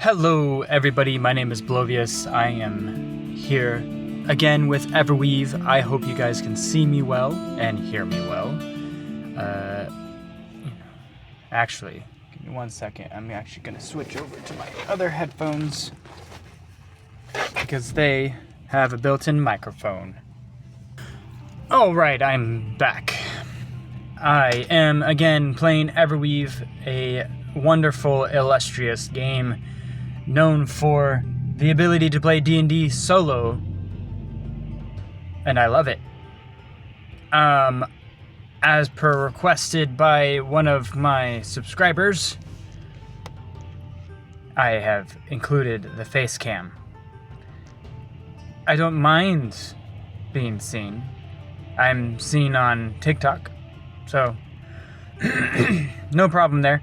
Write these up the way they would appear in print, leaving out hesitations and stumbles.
Hello everybody, my name is Blovius. I am here again with EverWeave. I hope you guys can see me well and hear me well. Actually, give me 1 second. I'm actually going to switch over to my other headphones because they have a built-in microphone. Alright, I'm back. I am again playing EverWeave, a wonderful, illustrious game known for the ability to play D&D solo, and I love it. As per requested by one of my subscribers, I have included the face cam. I don't mind being seen. I'm seen on TikTok, so no problem there.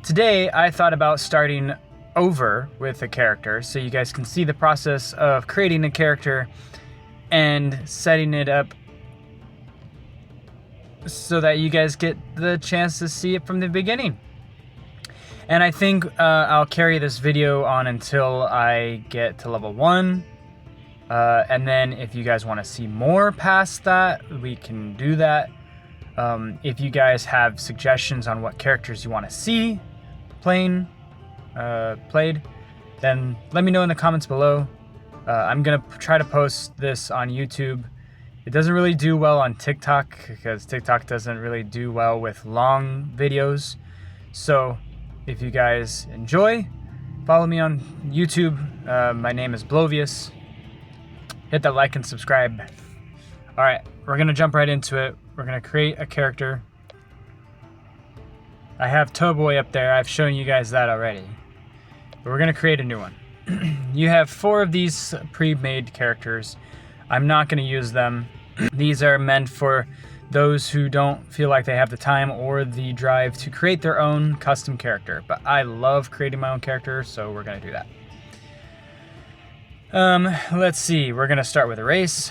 Today I thought about starting over with a character so you guys can see the process of creating a character and setting it up so that you guys get the chance to see it from the beginning. And I think I'll carry this video on until I get to level 1. And then if you guys want to see more past that, we can do that. If you guys have suggestions on what characters you want to see played, then let me know in the comments below. I'm gonna try to post this on YouTube. It doesn't really do well on TikTok because TikTok doesn't really do well with long videos. So if you guys enjoy, follow me on YouTube. My name is Blovius. Hit that like and subscribe. Alright, we're gonna jump right into it. We're gonna create a character. I have Towboy up there. I've shown you guys that already. But we're gonna create a new one. You have 4 of these pre-made characters. I'm not gonna use them. These are meant for those who don't feel like they have the time or the drive to create their own custom character. But I love creating my own character, so we're gonna do that. Let's see. We're gonna start with a race.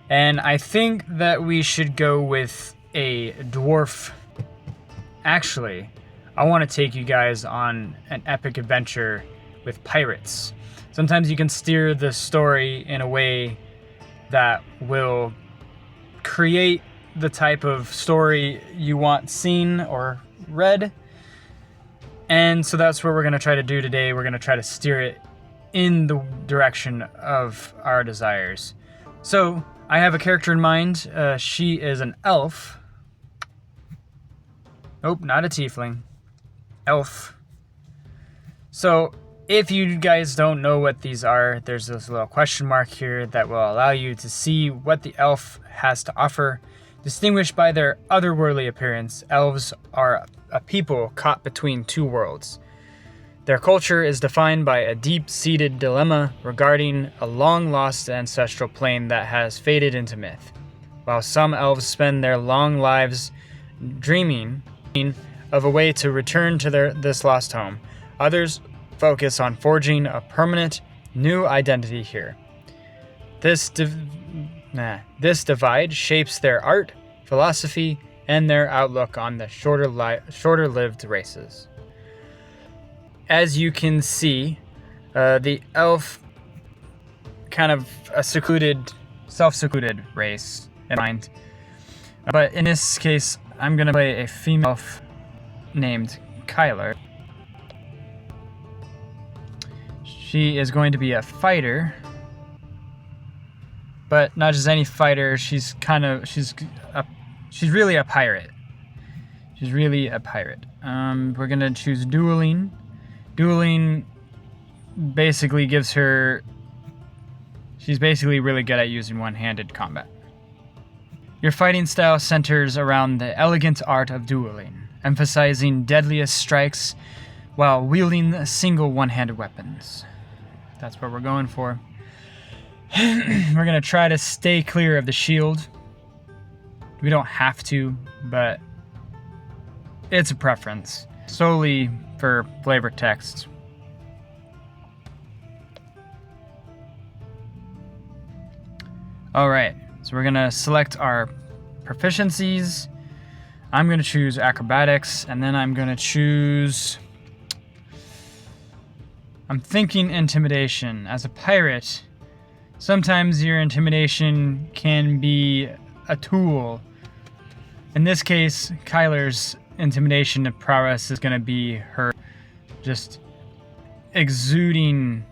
And I think that we should go with a dwarf. Actually, I want to take you guys on an epic adventure with pirates. Sometimes you can steer the story in a way that will create the type of story you want seen or read. And so that's what we're going to try to do today. We're going to try to steer it in the direction of our desires. So I have a character in mind. She is an elf. Nope, not a tiefling. Elf. So if you guys don't know what these are, there's this little question mark here that will allow you to see what the elf has to offer. Distinguished by their otherworldly appearance, elves are a people caught between 2 worlds. Their culture is defined by a deep-seated dilemma regarding a long-lost ancestral plane that has faded into myth. While some elves spend their long lives dreaming of a way to return to this lost home, others focus on forging a permanent new identity here. This divide shapes their art, philosophy, and their outlook on the shorter-lived races. As you can see, the elf kind of a self-secluded race in mind. But in this case, I'm going to play a female elf named Kyler. She is going to be a fighter, but not just any fighter. She's really a pirate. She's really a pirate. We're going to choose dueling. Dueling basically gives her... She's basically really good at using one-handed combat. Your fighting style centers around the elegant art of dueling, emphasizing deadliest strikes while wielding single one-handed weapons. That's what we're going for. We're going to try to stay clear of the shield. We don't have to, but it's a preference. Solely for flavor text. Alright, so we're going to select our proficiencies. I'm going to choose acrobatics, and then I'm going to choose I'm thinking intimidation. As a pirate, sometimes your intimidation can be a tool. In this case, Kyler's intimidation prowess is going to be her just exuding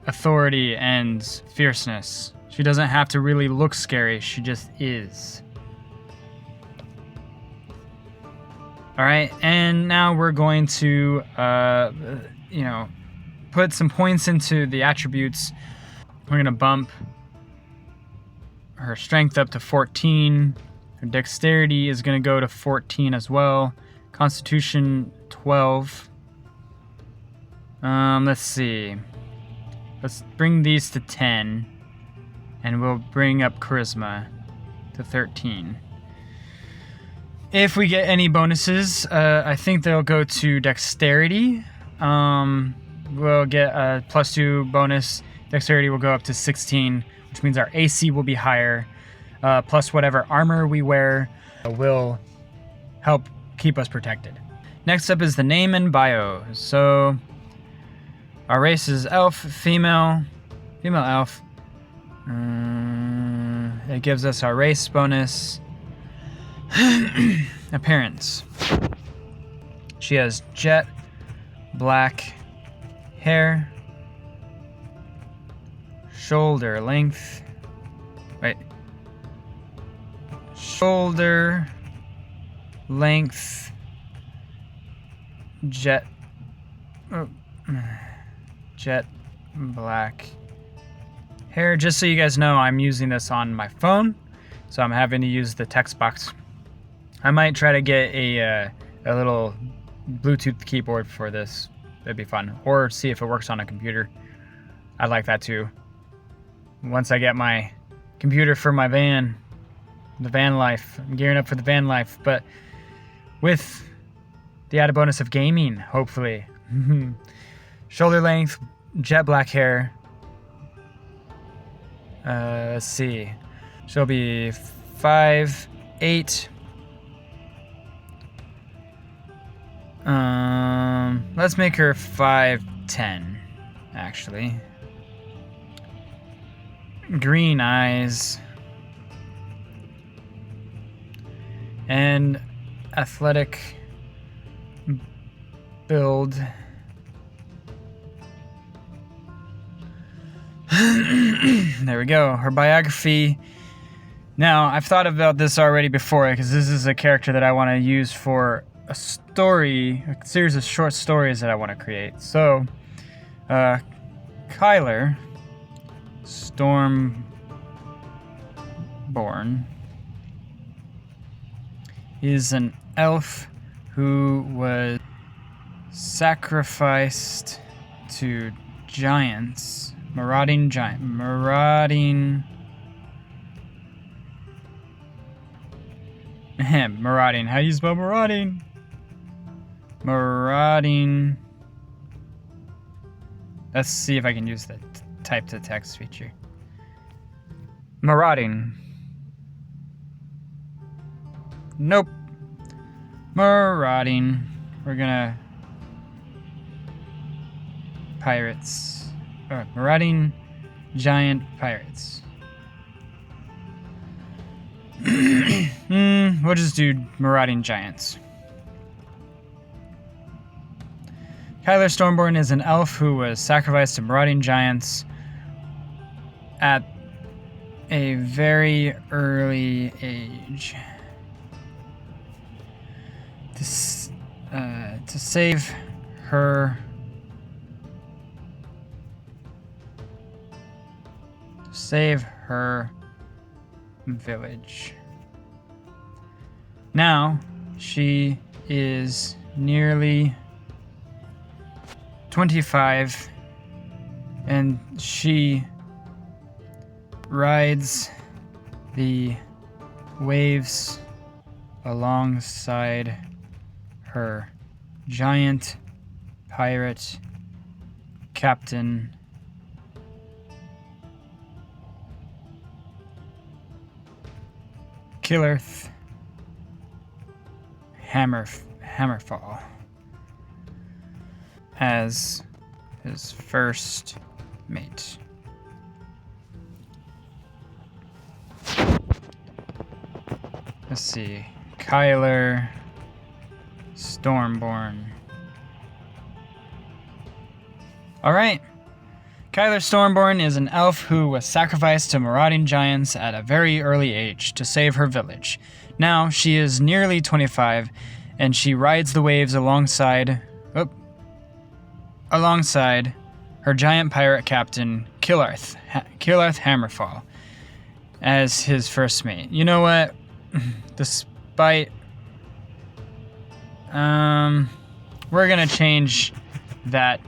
authority and fierceness. She doesn't have to really look scary, she just is. Alright, and now we're going to, put some points into the attributes. We're going to bump her strength up to 14. Her dexterity is going to go to 14 as well. Constitution, 12. Let's see. Let's bring these to 10. And we'll bring up charisma to 13. If we get any bonuses, I think they'll go to dexterity. We'll get a +2 bonus. Dexterity will go up to 16, which means our AC will be higher. Plus whatever armor we wear will help keep us protected. Next up is the name and bio. So our race is elf, female elf. It gives us our race bonus. Appearance. She has jet black hair, shoulder length. Shoulder length, jet black hair. Just so you guys know, I'm using this on my phone, so I'm having to use the text box. I might try to get a little Bluetooth keyboard for this. It'd be fun. Or see if it works on a computer. I'd like that too. Once I get my computer for my van, the van life. I'm gearing up for the van life, but with the added bonus of gaming, hopefully. Shoulder length, jet black hair. Let's see. She'll be 5'8". Let's make her 5'10", actually. Green eyes. And athletic build. There we go. Her biography. Now, I've thought about this already before because this is a character that I want to use for a story, a series of short stories that I want to create. So, Kyler, Stormborn, is an elf who was sacrificed to giants, marauding. Marauding. How do you spell marauding? Marauding. Let's see if I can use the type to text feature. Marauding. Nope. Marauding. We're gonna pirates. Marauding giant pirates. We'll just do marauding giants. Kyler Stormborn is an elf who was sacrificed to marauding giants at a very early age. To save her village. Now she is nearly 25 and she rides the waves alongside her giant pirate captain Killerth Hammerfall as his first mate. Let's see. Kyler Stormborn. Alright. Kyler Stormborn is an elf who was sacrificed to marauding giants at a very early age to save her village. Now she is nearly 25 and she rides the waves alongside her giant pirate captain Killarth Hammerfall as his first mate. You know what? Despite we're gonna change that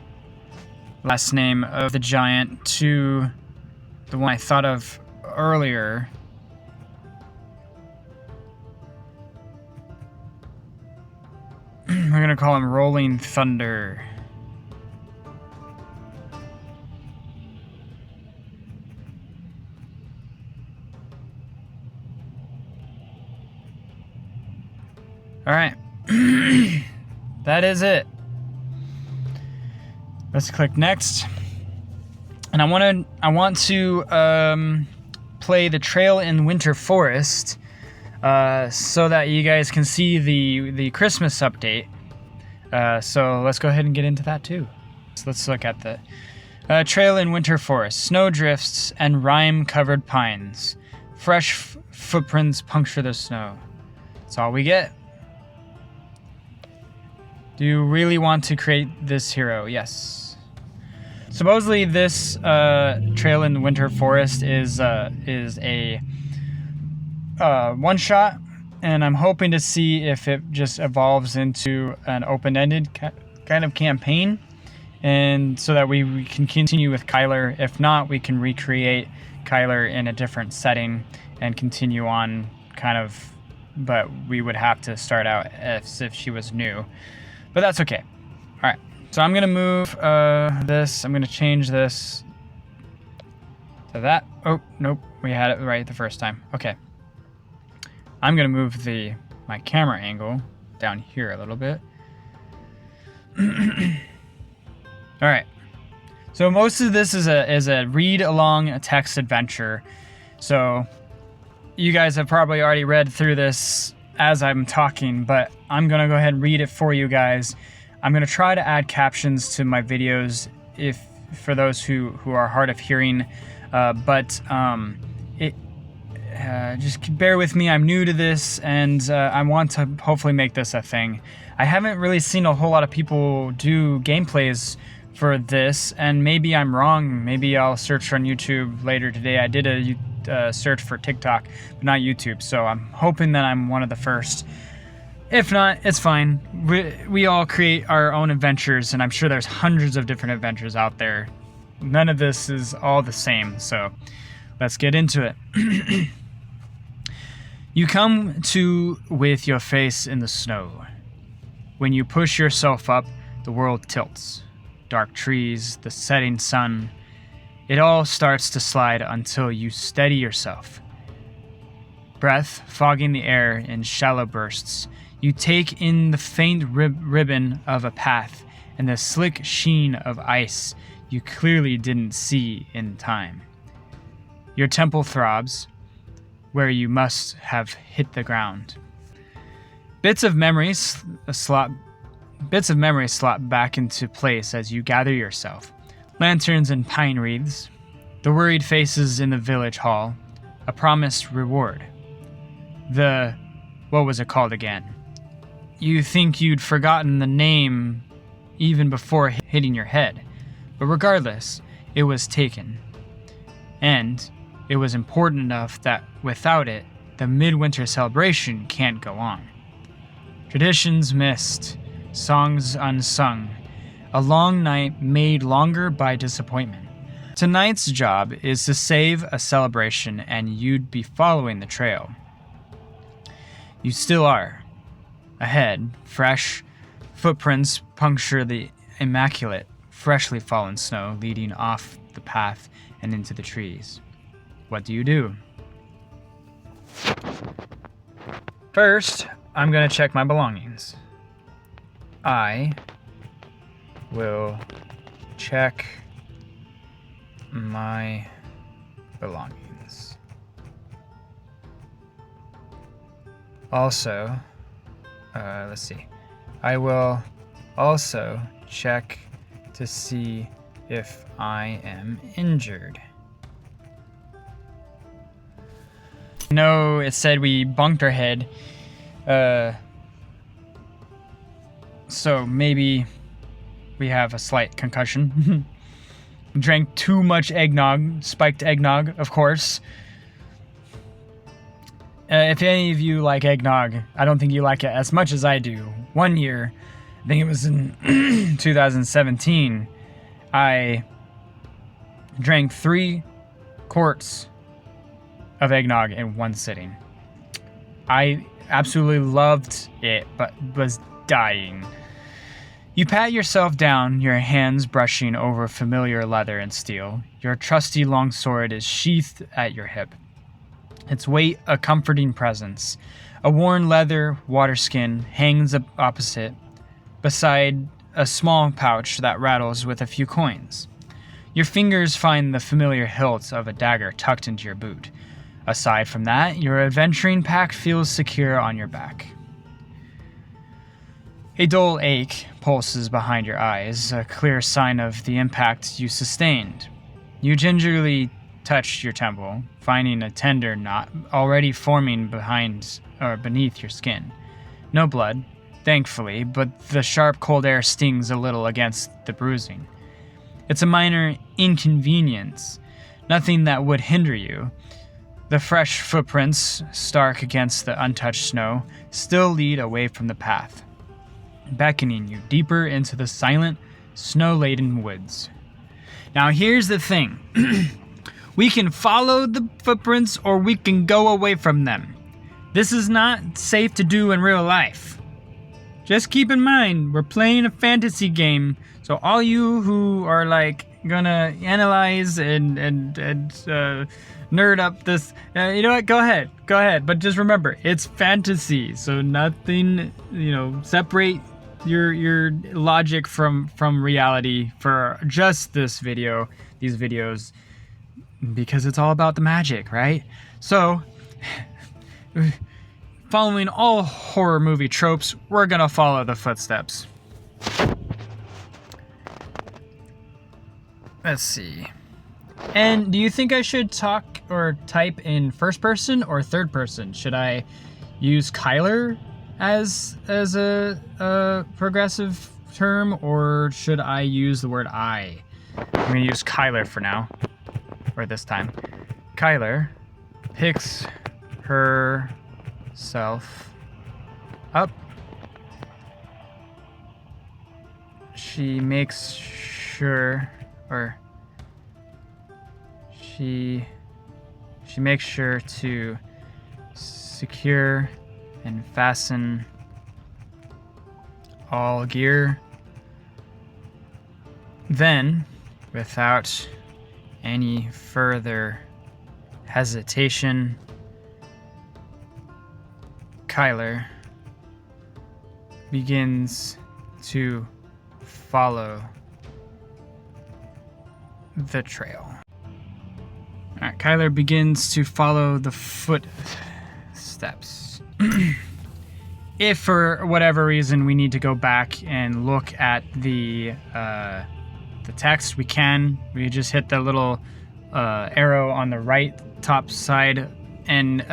last name of the giant to the one I thought of earlier. We're gonna call him Rolling Thunder. Alright. That is it. Let's click next. And I want to play the Trail in Winter Forest so that you guys can see the Christmas update. So let's go ahead and get into that too. So let's look at the Trail in Winter Forest. Snow drifts and rime-covered pines. Fresh footprints puncture the snow. That's all we get. Do you really want to create this hero? Yes. Supposedly this Trail in the Winter Forest is a one-shot, and I'm hoping to see if it just evolves into an open-ended kind of campaign, and so that we can continue with Kyler. If not, we can recreate Kyler in a different setting and continue on kind of, but we would have to start out as if she was new. But that's okay. All right, so I'm gonna move this. I'm gonna change this to that. Oh, nope, we had it right the first time. Okay. I'm gonna move my camera angle down here a little bit. All right. So most of this is a read along a text adventure. So you guys have probably already read through this as I'm talking, but I'm gonna go ahead and read it for you guys. I'm gonna try to add captions to my videos for those who are hard of hearing, but just bear with me. I'm new to this, and I want to hopefully make this a thing. I haven't really seen a whole lot of people do gameplays for this, and maybe I'm wrong. Maybe I'll search on YouTube later today. I did a search for TikTok, but not YouTube, so I'm hoping that I'm one of the first. If not, it's fine. We all create our own adventures, and I'm sure there's hundreds of different adventures out there. None of this is all the same, so let's get into it. You come to with your face in the snow. When you push yourself up, the world tilts. Dark trees, the setting sun. It all starts to slide until you steady yourself. Breath fogging the air in shallow bursts. You take in the faint ribbon of a path and the slick sheen of ice you clearly didn't see in time. Your temple throbs, where you must have hit the ground. Bits of memory slot back into place as you gather yourself. Lanterns and pine wreaths, the worried faces in the village hall, a promised reward. What was it called again? You think you'd forgotten the name even before hitting your head, but regardless, it was taken. And it was important enough that without it, the midwinter celebration can't go on. Traditions missed, songs unsung, a long night made longer by disappointment. Tonight's job is to save a celebration, and you'd be following the trail. You still are. Ahead, fresh footprints puncture the immaculate, freshly fallen snow leading off the path and into the trees. What do? First, I'm going to check my belongings. I will check my belongings. Also, let's see. I will also check to see if I am injured. No, it said we bunked our head. So maybe we have a slight concussion. Drank too much eggnog, spiked eggnog, of course. If any of you like eggnog, I don't think you like it as much as I do. One year, I think it was in 2017, I drank 3 quarts of eggnog in one sitting. I absolutely loved it, but was dying. You pat yourself down, your hands brushing over familiar leather and steel. Your trusty longsword is sheathed at your hip. Its weight a comforting presence. A worn leather waterskin hangs opposite, beside a small pouch that rattles with a few coins. Your fingers find the familiar hilt of a dagger tucked into your boot. Aside from that, your adventuring pack feels secure on your back. A dull ache pulses behind your eyes, a clear sign of the impact you sustained. You gingerly touch your temple, finding a tender knot already forming behind or beneath your skin. No blood, thankfully, but the sharp cold air stings a little against the bruising. It's a minor inconvenience, nothing that would hinder you. The fresh footprints, stark against the untouched snow, still lead away from the path, beckoning you deeper into the silent, snow-laden woods. Now here's the thing. We can follow the footprints or we can go away from them. This is not safe to do in real life. Just keep in mind, we're playing a fantasy game, so all you who are like gonna analyze and nerd up this, you know what, go ahead, but just remember, it's fantasy, so nothing, separate your logic from reality for just these videos, because it's all about the magic, right? So, following all horror movie tropes, we're gonna follow the footsteps. Let's see. And do you think I should talk or type in first person or third person? Should I use Kyler as a progressive term, or should I use the word I? I'm gonna use Kyler for now, or this time. Kyler picks herself up. She makes sure, or she makes sure to secure and fasten all gear. Then, without any further hesitation, Kyler begins to follow the trail. Alright, Kyler begins to follow the footsteps. If for whatever reason we need to go back and look at the text, we can. We just hit the little arrow on the right top side, and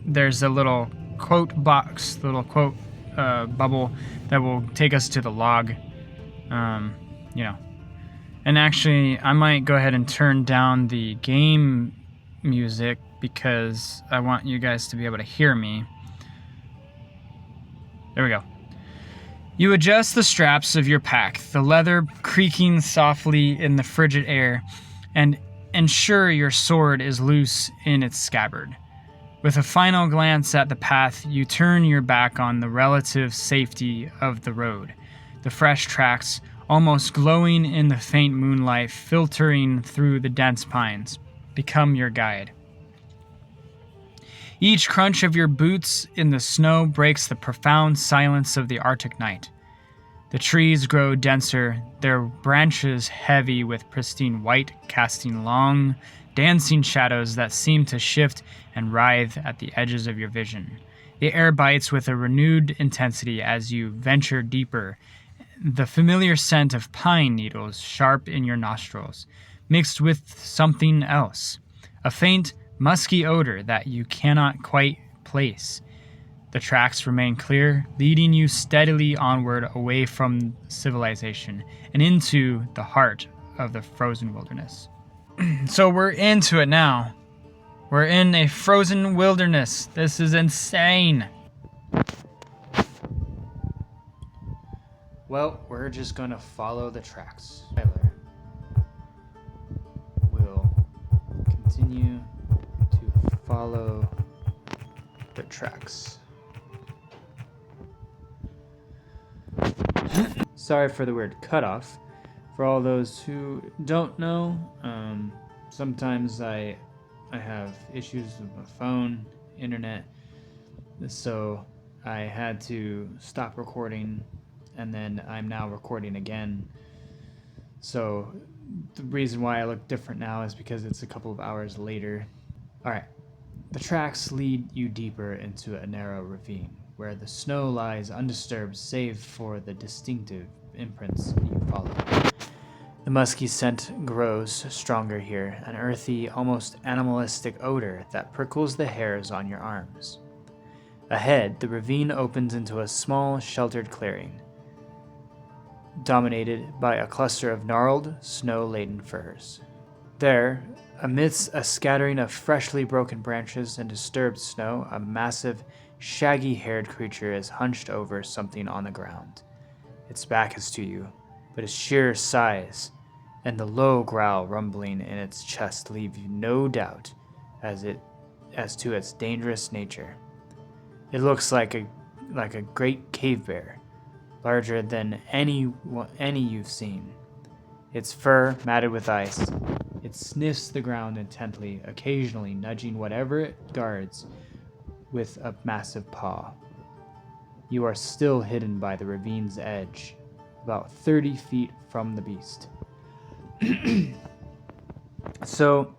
there's a little quote box, little quote bubble that will take us to the log. And actually, I might go ahead and turn down the game music because I want you guys to be able to hear me. There we go. You adjust the straps of your pack, the leather creaking softly in the frigid air, and ensure your sword is loose in its scabbard. With a final glance at the path, you turn your back on the relative safety of the road. The fresh tracks, almost glowing in the faint moonlight filtering through the dense pines, become your guide. Each crunch of your boots in the snow breaks the profound silence of the Arctic night. The trees grow denser, their branches heavy with pristine white, casting long, dancing shadows that seem to shift and writhe at the edges of your vision. The air bites with a renewed intensity as you venture deeper, the familiar scent of pine needles sharp in your nostrils, mixed with something else, a faint, musky odor that you cannot quite place. The tracks remain clear, leading you steadily onward away from civilization and into the heart of the frozen wilderness. So we're into it now. We're in a frozen wilderness. This is insane. Well, we're just gonna follow the tracks. Tyler will continue to follow the tracks. Sorry for the weird cutoff. For all those who don't know, sometimes I have issues with my phone, internet, so I had to stop recording, and then I'm now recording again. So the reason why I look different now is because it's a couple of hours later. Alright, the tracks lead you deeper into a narrow ravine, where the snow lies undisturbed save for the distinctive imprints you follow. The musky scent grows stronger here, an earthy, almost animalistic odor that prickles the hairs on your arms. Ahead, the ravine opens into a small, sheltered clearing, dominated by a cluster of gnarled, snow-laden firs. There, amidst a scattering of freshly broken branches and disturbed snow, a massive, shaggy-haired creature is hunched over something on the ground. Its back is to you, but its sheer size and the low growl rumbling in its chest leave you no doubt as to its dangerous nature. It looks like a great cave bear, larger than any you've seen. Its fur matted with ice, it sniffs the ground intently, occasionally nudging whatever it guards with a massive paw. You are still hidden by the ravine's edge, about 30 feet from the beast. So,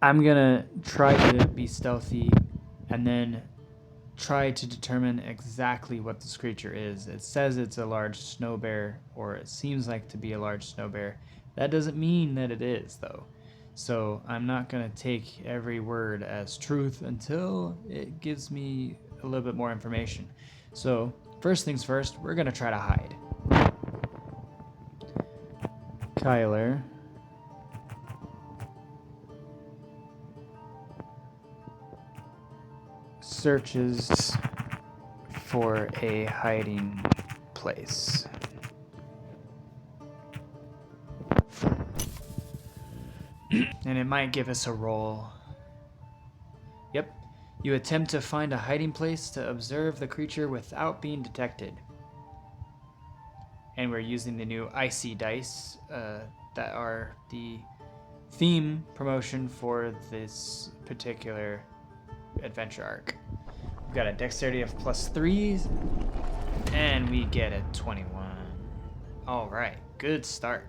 I'm gonna try to be stealthy and then try to determine exactly what this creature is. It says it's a large snow bear, or it seems like to be a large snow bear. That doesn't mean that it is, though. So I'm not going to take every word as truth until it gives me a little bit more information. So first things first, we're going to try to hide. Kyler searches for a hiding place. And it might give us a roll. Yep. You attempt to find a hiding place to observe the creature without being detected. And we're using the new icy dice that are the theme promotion for this particular adventure arc. We've got a dexterity of +3, and we get a 21. Alright, good start.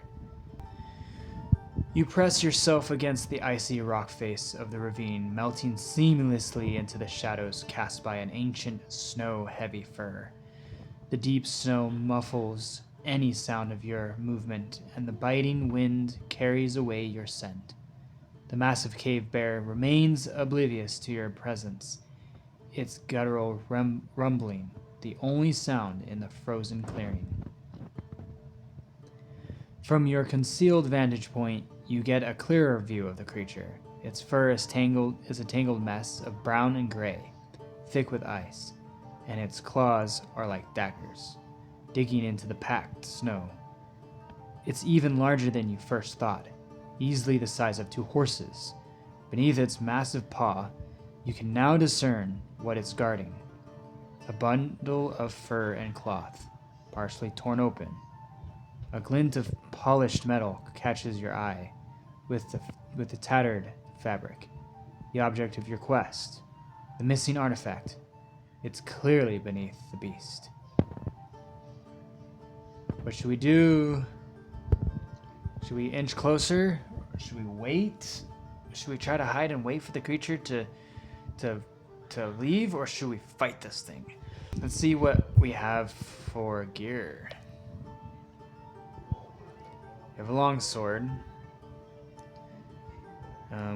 You press yourself against the icy rock face of the ravine, melting seamlessly into the shadows cast by an ancient, snow-heavy fir. The deep snow muffles any sound of your movement, and the biting wind carries away your scent. The massive cave bear remains oblivious to your presence, its guttural rumbling the only sound in the frozen clearing. From your concealed vantage point, you get a clearer view of the creature. Its fur is a tangled mess of brown and gray, thick with ice, and its claws are like daggers, digging into the packed snow. It's even larger than you first thought, easily the size of 2 horses. Beneath its massive paw, you can now discern what it's guarding. A bundle of fur and cloth, partially torn open. A glint of polished metal catches your eye with the tattered fabric, the object of your quest, the missing artifact. It's clearly beneath the beast. What should we do? Should we inch closer? Or should we wait? Should we try to hide and wait for the creature to leave, or should we fight this thing? Let's see what we have for gear. We have a long sword.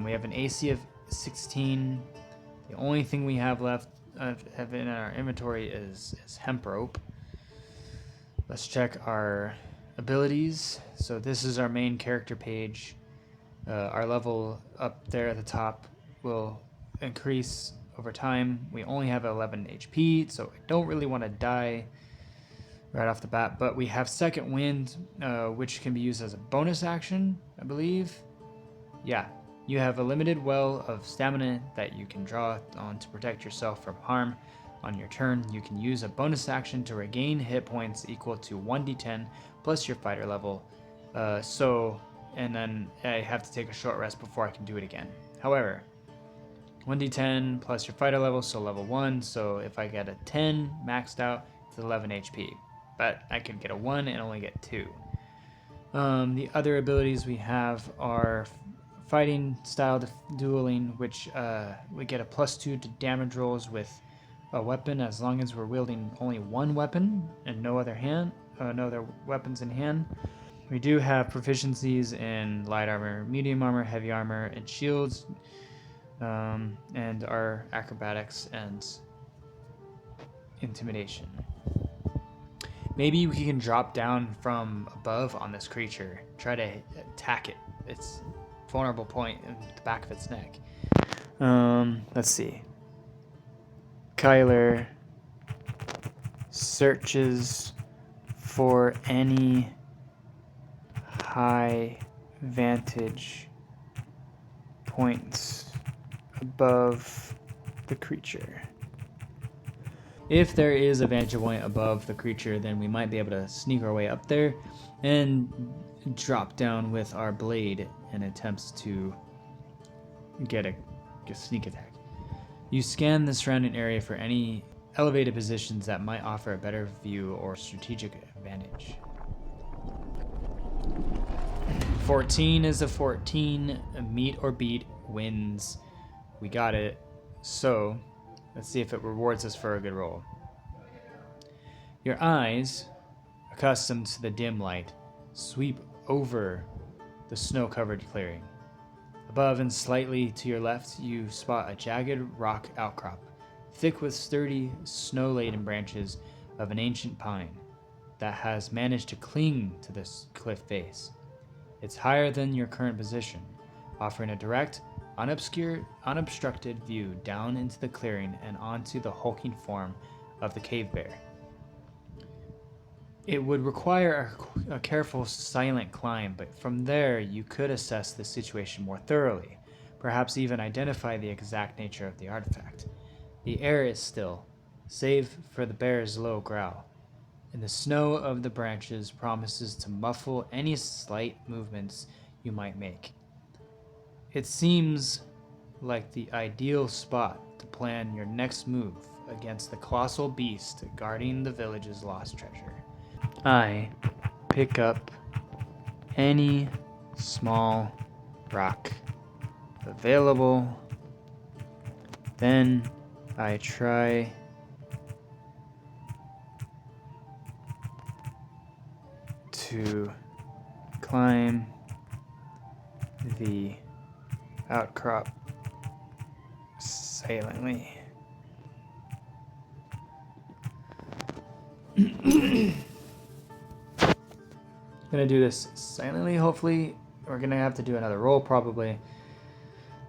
We have an AC of 16. The only thing we have left in our inventory is hemp rope. Let's check our abilities. So this is our main character page. Our level up there at the top will increase over time. We only have 11 HP, so I don't really want to die right off the bat. But we have Second Wind, which can be used as a bonus action, I believe. Yeah. You have a limited well of stamina that you can draw on to protect yourself from harm. On your turn, you can use a bonus action to regain hit points equal to 1d10 plus your fighter level. And then I have to take a short rest before I can do it again. However, 1d10 plus your fighter level, so level 1. So if I get a 10 maxed out, it's 11 HP. But I could get a 1 and only get 2. The other abilities we have are fighting style dueling, which we get a +2 to damage rolls with a weapon as long as we're wielding only one weapon and no other weapons in hand. We do have proficiencies in light armor, medium armor, heavy armor, and shields, and our acrobatics and intimidation. Maybe we can drop down from above on this creature, try to attack it. Its vulnerable point in the back of its neck. Let's see. Kyler searches for any high vantage points above the creature. If there is a vantage point above the creature, then we might be able to sneak our way up there and drop down with our blade in attempts to get a sneak attack. You scan the surrounding area for any elevated positions that might offer a better view or strategic advantage. 14 is a 14. Meet or beat wins. We got it. So let's see if it rewards us for a good roll. Your eyes, accustomed to the dim light, sweep over the snow-covered clearing. Above and slightly to your left, you spot a jagged rock outcrop, thick with sturdy, snow-laden branches of an ancient pine that has managed to cling to this cliff face. It's higher than your current position, offering a direct, unobstructed view down into the clearing and onto the hulking form of the cave bear. It would require a careful, silent climb, but from there you could assess the situation more thoroughly, perhaps even identify the exact nature of the artifact. The air is still, save for the bear's low growl, and the snow of the branches promises to muffle any slight movements you might make. It seems like the ideal spot to plan your next move against the colossal beast guarding the village's lost treasure. I pick up any small rock available. Then I try to climb the outcrop silently. Gonna do this silently, hopefully. We're gonna have to do another roll, probably.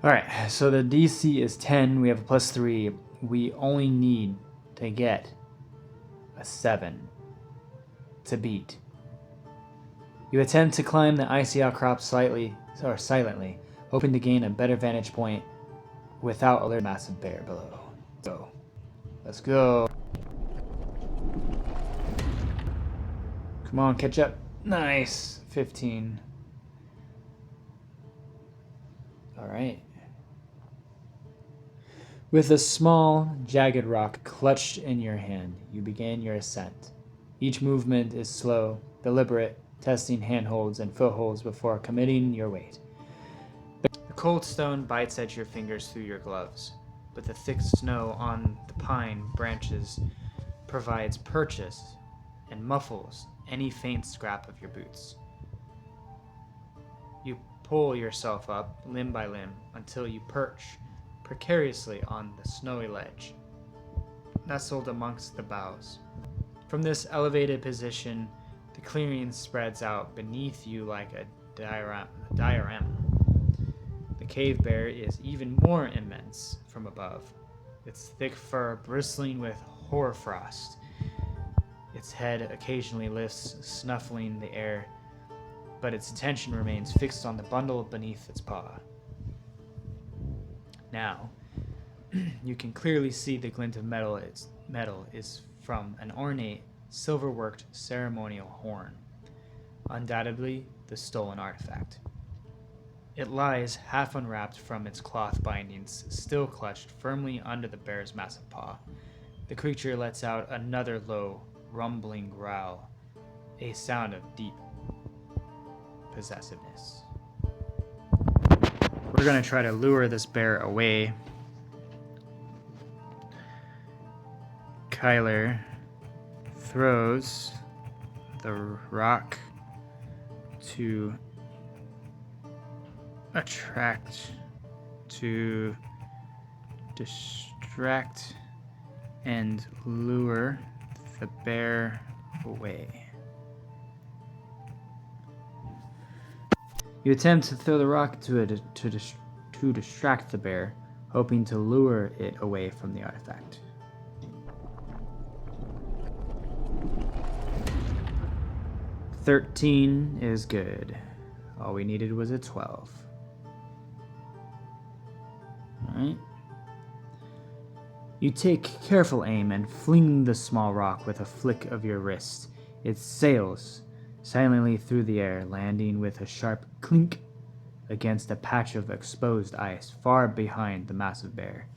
Alright, so the DC is 10. We have a +3. We only need to get a 7 to beat. You attempt to climb the icy outcrop silently, hoping to gain a better vantage point without a massive bear below. So, let's go. Come on, catch up. Nice. 15. Alright. With a small, jagged rock clutched in your hand, you begin your ascent. Each movement is slow, deliberate, testing handholds and footholds before committing your weight. The cold stone bites at your fingers through your gloves, but the thick snow on the pine branches provides purchase and muffles any faint scrap of your boots. You pull yourself up limb by limb until you perch precariously on the snowy ledge, nestled amongst the boughs. From this elevated position, the clearing spreads out beneath you like a diorama. The cave bear is even more immense from above, its thick fur bristling with hoarfrost. Its head occasionally lifts, snuffling the air, but its attention remains fixed on the bundle beneath its paw. Now, you can clearly see the glint of metal. Its metal is from an ornate, silver-worked ceremonial horn, undoubtedly the stolen artifact. It lies half unwrapped from its cloth bindings, still clutched firmly under the bear's massive paw. The creature lets out another low, rumbling growl, a sound of deep possessiveness. We're going to try to lure this bear away. Kyler throws the rock to distract and lure the bear away. You attempt to throw the rock to distract the bear, hoping to lure it away from the artifact. "13 is good. All we needed was a 12. Alright. You take careful aim and fling the small rock with a flick of your wrist. It sails silently through the air, landing with a sharp clink against a patch of exposed ice far behind the massive bear.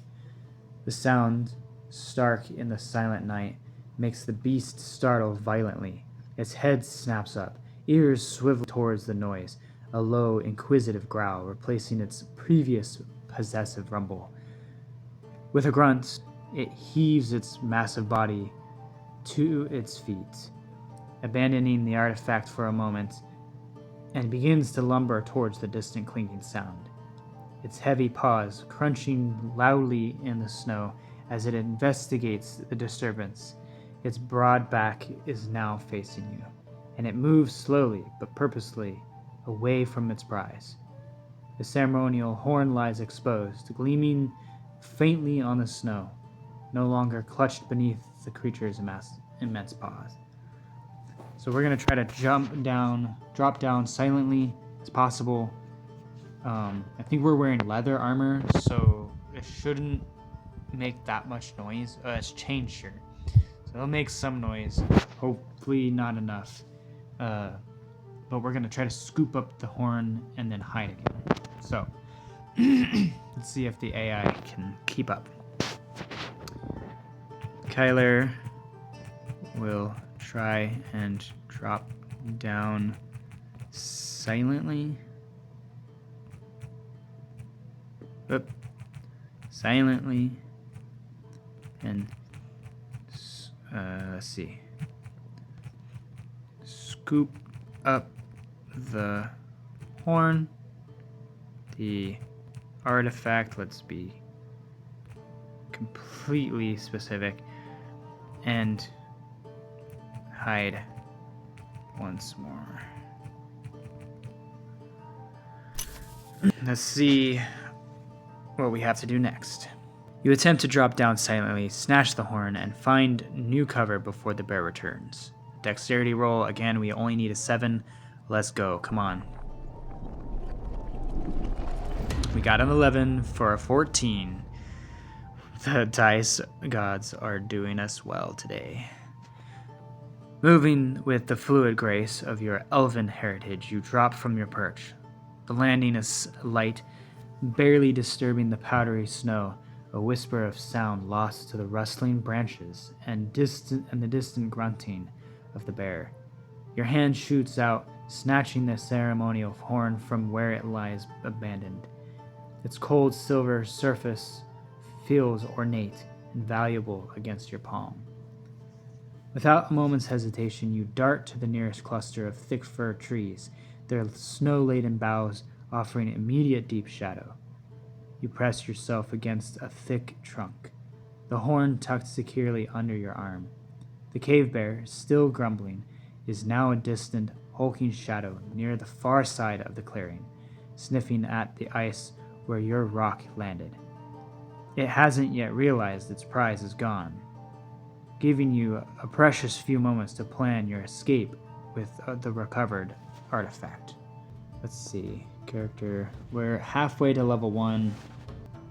The sound, stark in the silent night, makes the beast startle violently. Its head snaps up, ears swivel towards the noise, a low, inquisitive growl replacing its previous possessive rumble. With a grunt, it heaves its massive body to its feet, abandoning the artifact for a moment, and begins to lumber towards the distant clinking sound, its heavy paws crunching loudly in the snow as it investigates the disturbance. Its broad back is now facing you, and it moves slowly but purposely away from its prize. The ceremonial horn lies exposed, gleaming faintly on the snow, no longer clutched beneath the creature's immense paws. So we're going to try to drop down silently as possible. I think we're wearing leather armor, so it shouldn't make that much noise. It's chain shirt, so it'll make some noise, hopefully not enough. But we're going to try to scoop up the horn and then hide again. So let's see if the AI can keep up. Kyler will try and drop down silently. Silently. And let's see. Scoop up the horn. The artifact, let's be completely specific, and hide once more. Let's see what we have to do next. You attempt to drop down silently, snatch the horn, and find new cover before the bear returns. Dexterity roll, again, we only need a 7. Let's go, come on. We got an 11 for a 14. The dice gods are doing us well today. Moving with the fluid grace of your elven heritage, you drop from your perch. The landing is light, barely disturbing the powdery snow a whisper of sound lost to the rustling branches and the distant grunting of the bear. Your hand shoots out, snatching the ceremonial horn from where it lies abandoned. Its cold silver surface feels ornate and valuable against your palm. Without a moment's hesitation, you dart to the nearest cluster of thick fir trees, their snow-laden boughs offering immediate deep shadow. You press yourself against a thick trunk, the horn tucked securely under your arm. The cave bear, still grumbling, is now a distant, hulking shadow near the far side of the clearing, sniffing at the ice where your rock landed. It hasn't yet realized its prize is gone, giving you a precious few moments to plan your escape with the recovered artifact. Let's see, character. We're halfway to level 1.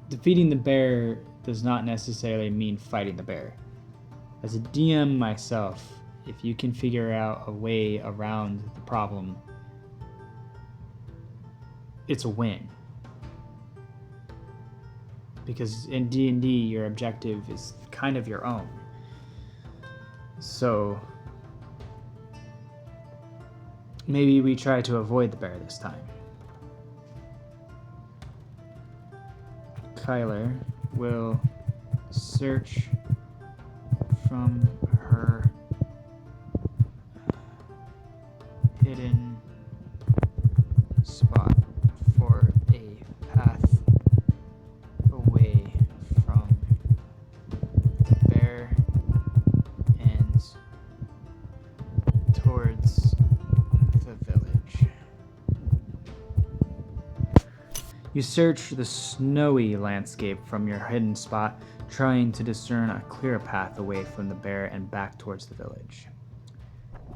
Defeating the bear does not necessarily mean fighting the bear. As a DM myself, if you can figure out a way around the problem, it's a win. Because in D&D, your objective is kind of your own. So maybe we try to avoid the bear this time. Kyler will search from her hidden spot for a path away from the bear and towards the village. You search the snowy landscape from your hidden spot, trying to discern a clear path away from the bear and back towards the village.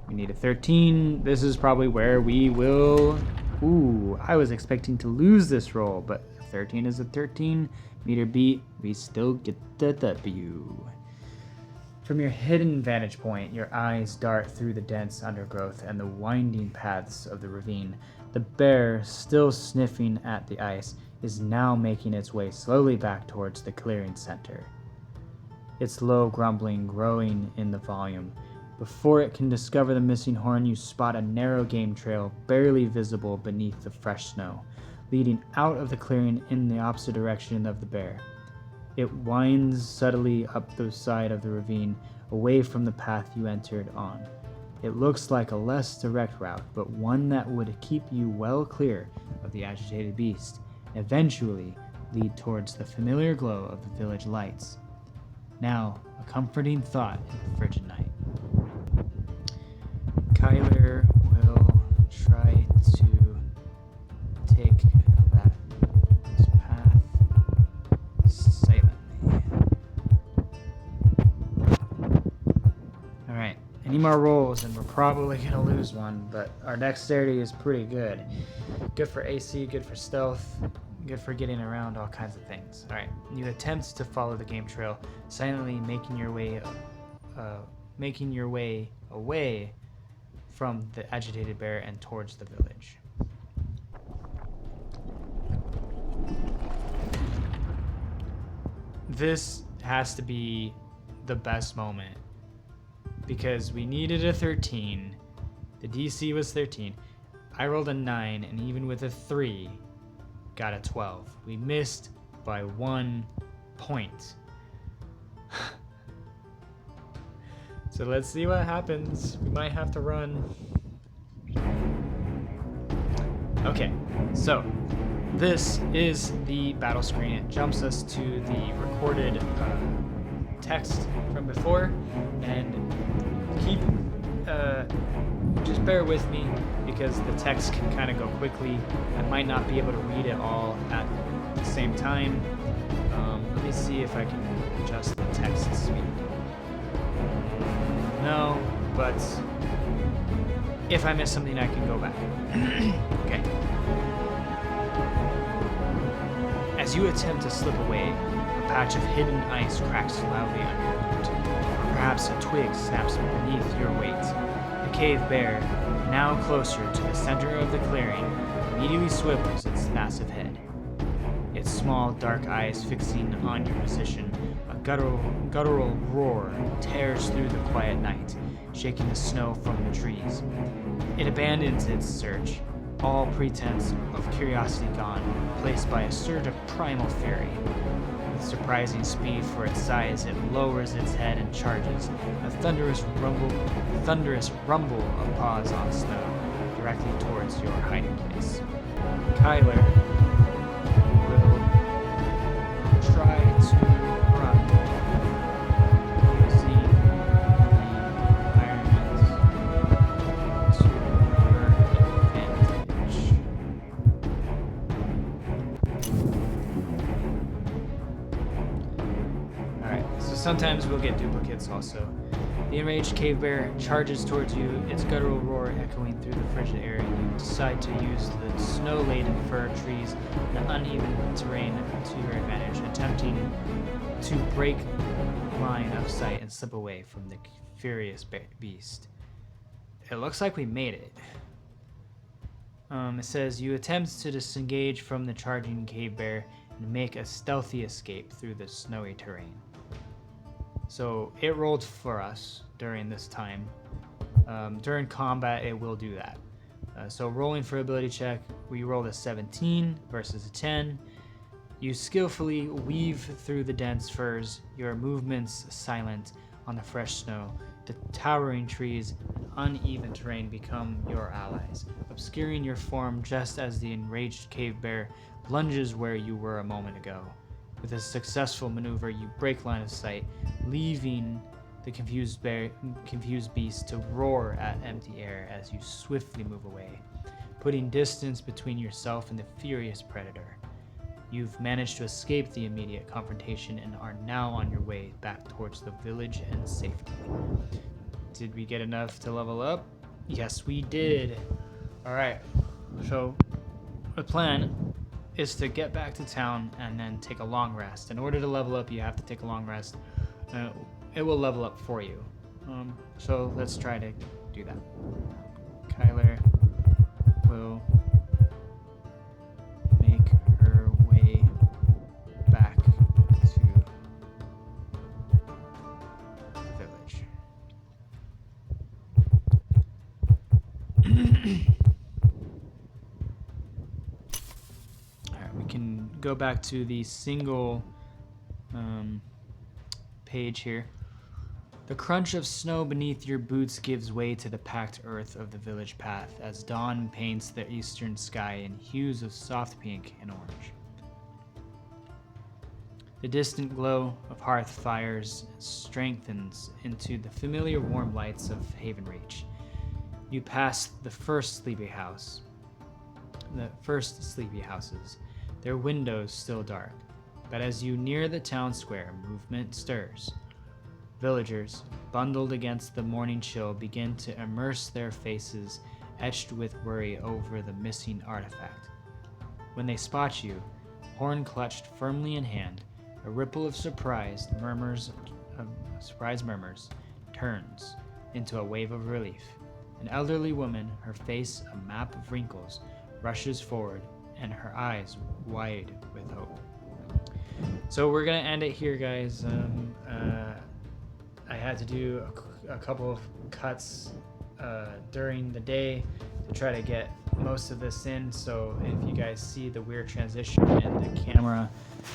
We need a 13. This is probably where we will... Ooh, I was expecting to lose this roll, but 13 is a 13. Meter beat, we still get the W. From your hidden vantage point, your eyes dart through the dense undergrowth and the winding paths of the ravine. The bear, still sniffing at the ice, is now making its way slowly back towards the clearing center. Its low grumbling growing in the volume. Before it can discover the missing horn, you spot a narrow game trail barely visible beneath the fresh snow, leading out of the clearing in the opposite direction of the bear. It winds subtly up the side of the ravine, away from the path you entered on. It looks like a less direct route, but one that would keep you well clear of the agitated beast, and eventually lead towards the familiar glow of the village lights. Now, a comforting thought in the frigid night. Kyler will try to take this path silently. Alright, any more rolls and we're probably going to lose one, but our dexterity is pretty good. Good for AC, good for stealth, good for getting around all kinds of things. Alright, you attempt to follow the game trail, silently making your way away from the agitated bear and towards the village. This has to be the best moment because we needed a 13. The DC was 13. I rolled a 9, and even with a 3, got a 12. We missed by 1 point. So let's see what happens. We might have to run. Okay, so this is the battle screen. It jumps us to the recorded text from before, and just bear with me because the text can kind of go quickly. I might not be able to read it all at the same time. Let me see if I can adjust the text speed. No, but if I miss something, I can go back. Okay. As you attempt to slip away, a patch of hidden ice cracks loudly under your boot. Or perhaps a twig snaps beneath your weight. The cave bear, now closer to the center of the clearing, immediately swivels its massive head. Its its small, dark eyes fixing on your position, a guttural roar tears through the quiet night, shaking the snow from the trees. It abandons its search, all pretense of curiosity gone, replaced by a surge of primal fury. With surprising speed for its size, it lowers its head and charges, a thunderous rumble of paws on snow, directly towards your hiding place. Kyler will try to run using the environment to her advantage. Alright, so sometimes we'll get duplicates also. The enraged cave bear charges towards you, its guttural roar echoing through the frigid air. You decide to use the snow-laden fir trees and uneven terrain to your advantage, attempting to break line of sight and slip away from the furious beast. It looks like we made it. It says, you attempt to disengage from the charging cave bear and make a stealthy escape through the snowy terrain. So it rolled for us during this time. During combat, it will do that. So rolling for ability check, we rolled a 17 versus a 10. You skillfully weave through the dense firs, your movements silent on the fresh snow. The towering trees and uneven terrain become your allies, obscuring your form just as the enraged cave bear lunges where you were a moment ago. With a successful maneuver, you break line of sight, leaving the confused beast to roar at empty air as you swiftly move away, putting distance between yourself and the furious predator. You've managed to escape the immediate confrontation and are now on your way back towards the village and safety. Did we get enough to level up? Yes, we did. All right, so the plan is to get back to town and then take a long rest. In order to level up, you have to take a long rest. It will level up for you. So let's try to do that. Kyler will make her way back to the village. Alright, we can go back to the single page here. The crunch of snow beneath your boots gives way to the packed earth of the village path as dawn paints the eastern sky in hues of soft pink and orange. The distant glow of hearth fires strengthens into the familiar warm lights of Haven Reach. You pass the first sleepy houses, their windows still dark. But as you near the town square, movement stirs. Villagers, bundled against the morning chill, begin to immerse their faces etched with worry over the missing artifact. When they spot you, horn clutched firmly in hand, a ripple of surprise murmurs turns into a wave of relief. An elderly woman, her face a map of wrinkles, rushes forward, and her eyes wide with hope. So we're gonna end it here, guys. I had to do a couple of cuts during the day to try to get most of this in. So if you guys see the weird transition in the camera,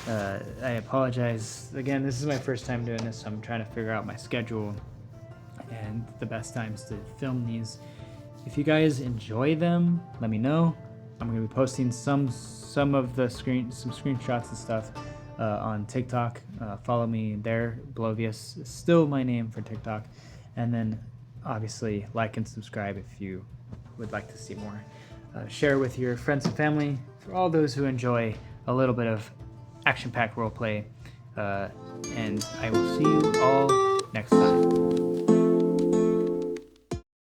I apologize. Again, this is my first time doing this, so I'm trying to figure out my schedule and the best times to film these. If you guys enjoy them, let me know. I'm gonna be posting some of the screenshots and stuff on TikTok. Follow me there. Blovius is still my name for TikTok. And then obviously like and subscribe if you would like to see more. Share with your friends and family for all those who enjoy a little bit of action-packed roleplay. And I will see you all next time.